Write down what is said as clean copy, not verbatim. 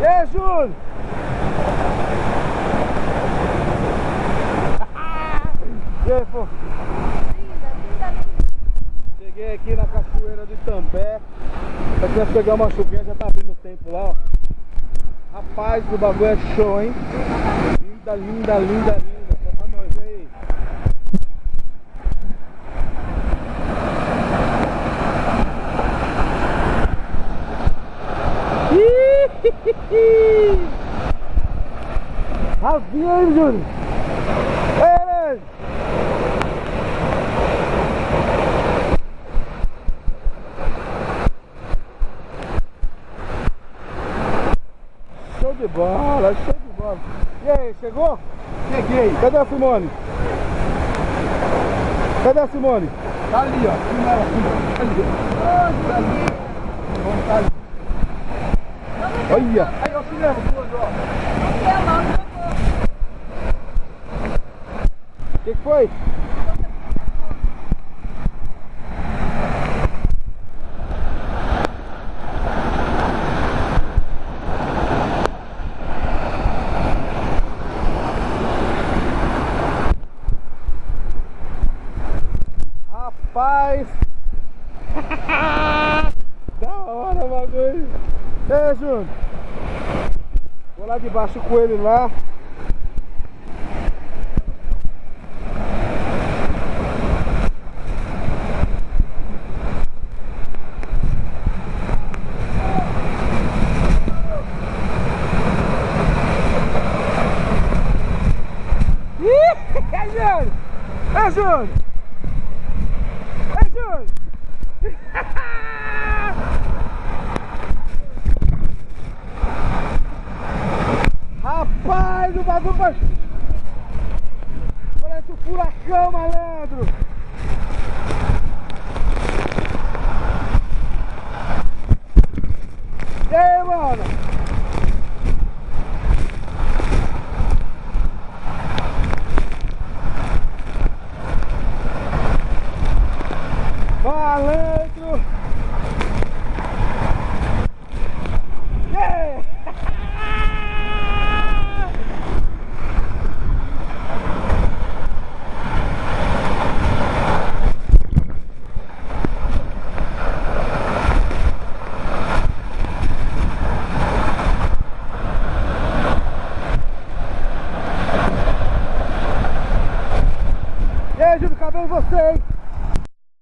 aí, Júlio? E aí, pô? Cheguei aqui na cachoeira de També. Aqui nós pegamos uma chuvinha, já tá abrindo o tempo lá, ó. Rapaz, o bagulho é show, hein? Linda, linda, linda, linda. Só pra nós aí. Ravinha aí, Júlio. Ei! Show de bola, show de bola. E aí, chegou? Cheguei. Cadê a Simone? Cadê a Simone? Tá ali, ó. Filma ela, filma. Tá ali. Vamos tá ali. Olha! Aí, ó, cinema, ó. O que foi? Rapaz! Da hora o bagulho! Ei, Júnior! Vou lá debaixo com ele lá. É Júnior! É Júnior! É Júnior! Rapaz, o bagulho parece um furacão, malandro! E aí, mano? Malandro! Yeah! E aí, Júlio, acabei em você, hein?